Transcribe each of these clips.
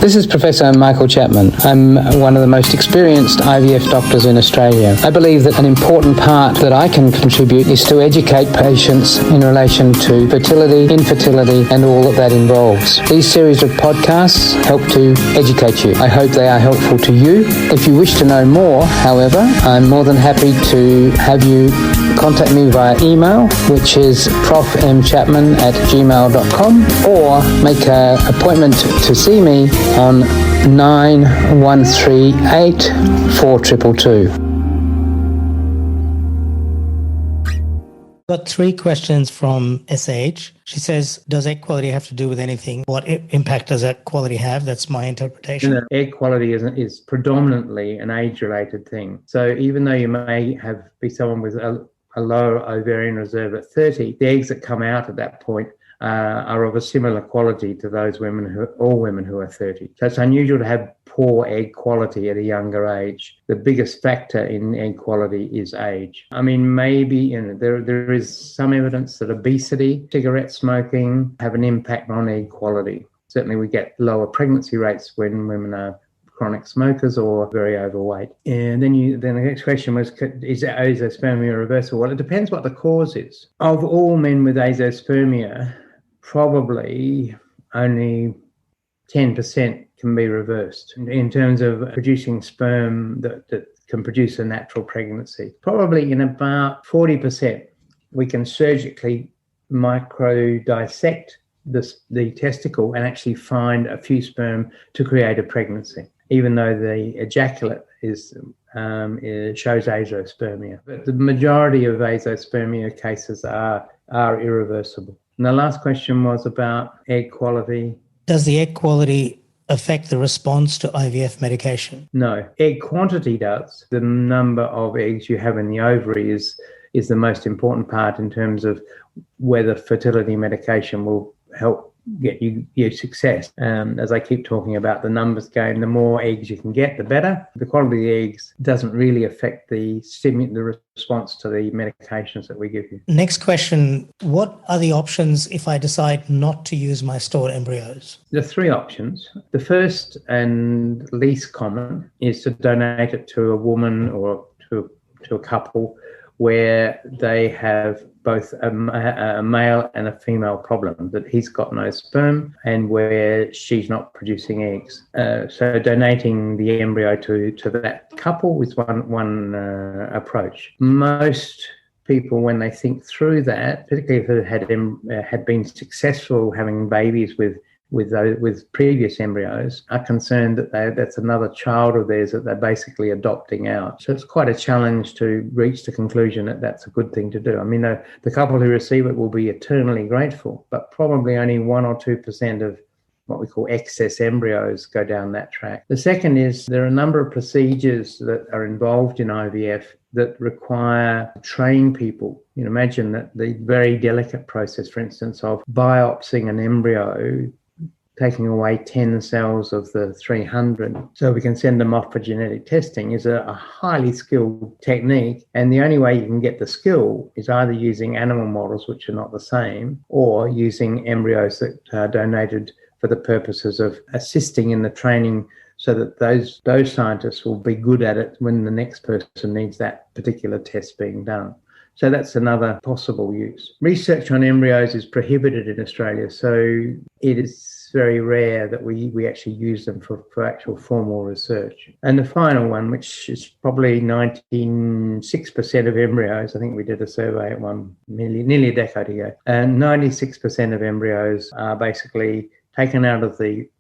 This is Professor Michael Chapman. I'm one of the most experienced IVF doctors in Australia. I believe that an important part that I can contribute is to educate patients in relation to fertility, infertility, and all that involves. These series of podcasts help to educate you. I hope they are helpful to you. If you wish to know more, however, I'm more than happy to have you contact me via email, which is profmchapman@gmail.com, or make an appointment to see me on 9138 4222. Got 3 questions from SH. She says, does egg quality have to do with anything? What impact does egg quality have? That's my interpretation. Egg quality is predominantly an age-related thing. So even though you may be someone with a low ovarian reserve at 30, the eggs that come out at that point are of a similar quality to those all women who are 30. So it's unusual to have poor egg quality at a younger age. The biggest factor in egg quality is age. I mean, maybe there is some evidence that obesity, cigarette smoking have an impact on egg quality. Certainly we get lower pregnancy rates when women are chronic smokers or very overweight. And then the next question was, is azoospermia reversible? Well, it depends what the cause is. Of all men with azoospermia, probably only 10% can be reversed in terms of producing sperm that can produce a natural pregnancy. Probably in about 40%, we can surgically micro-dissect the testicle and actually find a few sperm to create a pregnancy, even though the ejaculate shows azoospermia. But the majority of azoospermia cases are irreversible. And the last question was about egg quality. Does the egg quality affect the response to IVF medication? No. Egg quantity does. The number of eggs you have in the ovary is the most important part in terms of whether fertility medication will help get you success. As I keep talking about the numbers game, the more eggs you can get, the better. The quality of the eggs doesn't really affect the response to the medications that we give you. Next question, what are the options if I decide not to use my stored embryos? There are 3 options. The first and least common is to donate it to a woman or to a couple where they have both a male and a female problem, that he's got no sperm and where she's not producing eggs. So donating the embryo to that couple is one approach. Most people, when they think through that, particularly if they had been successful having babies with previous embryos, are concerned that that's another child of theirs that they're basically adopting out. So it's quite a challenge to reach the conclusion that that's a good thing to do. I mean, the couple who receive it will be eternally grateful, but probably only 1 or 2% of what we call excess embryos go down that track. The second is there are a number of procedures that are involved in IVF that require trained people. You know, imagine that the very delicate process, for instance, of biopsying an embryo, taking away 10 cells of the 300 so we can send them off for genetic testing is a highly skilled technique. And the only way you can get the skill is either using animal models, which are not the same, or using embryos that are donated for the purposes of assisting in the training so that those scientists will be good at it when the next person needs that particular test being done. So that's another possible use. Research on embryos is prohibited in Australia, so it is very rare that we actually use them for actual formal research. And the final one, which is probably 96% of embryos, I think we did a survey at nearly a decade ago, and 96% of embryos are basically taken out of the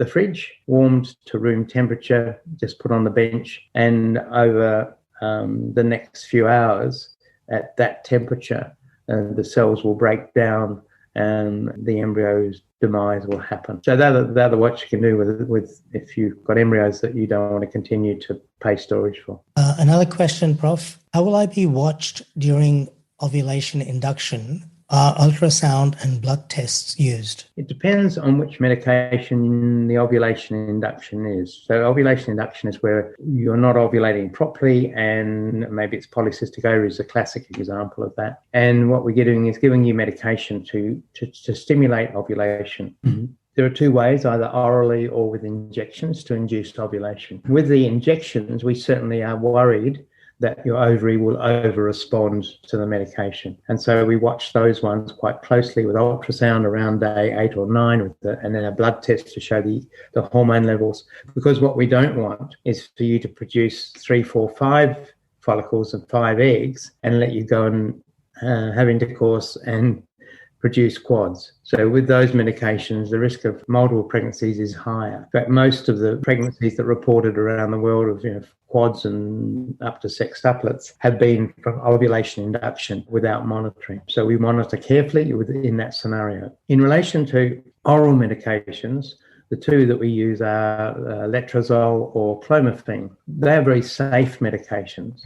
fridge, warmed to room temperature, just put on the bench, and over the next few hours at that temperature, the cells will break down and the embryo's demise will happen. So they're what you can do with if you've got embryos that you don't want to continue to pay storage for. Another question, Prof. How will I be watched during ovulation induction? Are ultrasound and blood tests used? It depends on which medication the ovulation induction is. So ovulation induction is where you're not ovulating properly, and maybe it's polycystic ovary is a classic example of that. And what we're doing is giving you medication to stimulate ovulation. Mm-hmm. There are two ways, either orally or with injections, to induce ovulation. With the injections, we certainly are worried that your ovary will over-respond to the medication. And so we watch those ones quite closely with ultrasound around day 8 or 9, and then a blood test to show the hormone levels. Because what we don't want is for you to produce 3, 4, 5 follicles and 5 eggs and let you go and have intercourse and produce quads. So with those medications, the risk of multiple pregnancies is higher. In fact, most of the pregnancies that reported around the world of quads and up to sextuplets have been from ovulation induction without monitoring. So we monitor carefully in that scenario. In relation to oral medications, the two that we use are letrozole or clomiphene. They are very safe medications.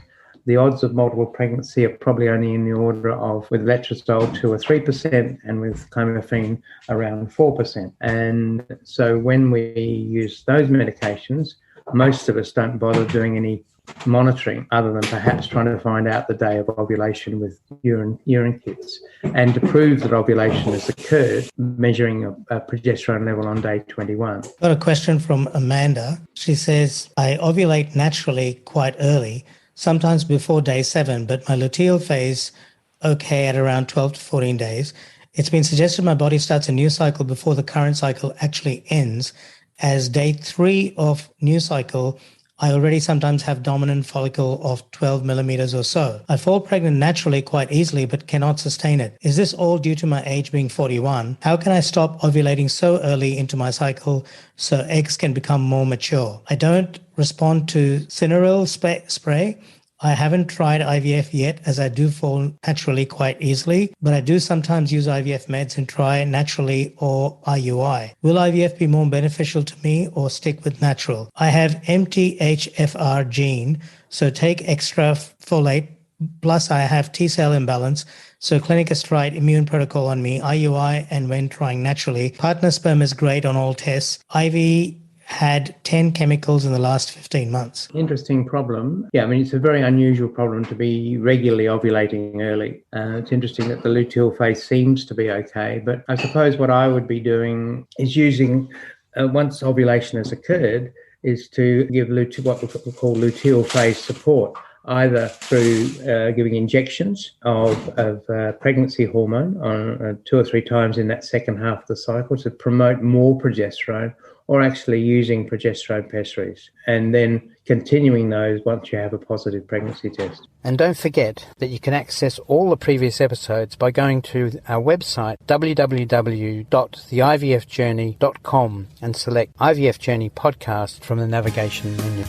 The odds of multiple pregnancy are probably only in the order of, with letrozole, 2 or 3%, and with clomiphene around 4%. And so when we use those medications, most of us don't bother doing any monitoring other than perhaps trying to find out the day of ovulation with urine kits. And to prove that ovulation has occurred, measuring a progesterone level on day 21. Got a question from Amanda. She says, I ovulate naturally quite early, sometimes before day 7, but my luteal phase okay at around 12 to 14 days. It's been suggested my body starts a new cycle before the current cycle actually ends. As day 3 of new cycle, I already sometimes have dominant follicle of 12 millimeters or so. I fall pregnant naturally quite easily, but cannot sustain it. Is this all due to my age being 41? How can I stop ovulating so early into my cycle so eggs can become more mature? I don't respond to Cineral spray. I haven't tried IVF yet, as I do fall naturally quite easily, but I do sometimes use IVF meds and try naturally or IUI. Will IVF be more beneficial to me or stick with natural? I have MTHFR gene, so take extra folate, plus I have T-cell imbalance, so clinic has tried immune protocol on me, IUI, and when trying naturally. Partner sperm is great on all tests. IV had 10 chemicals in the last 15 months. Interesting problem. Yeah, I mean, it's a very unusual problem to be regularly ovulating early. It's interesting that the luteal phase seems to be okay, but I suppose what I would be doing is using, once ovulation has occurred, is to give what we call luteal phase support, either through giving injections of pregnancy hormone on 2 or 3 times in that second half of the cycle to promote more progesterone, or actually using progesterone pessaries, and then continuing those once you have a positive pregnancy test. And don't forget that you can access all the previous episodes by going to our website www.theivfjourney.com and select IVF Journey podcast from the navigation menu.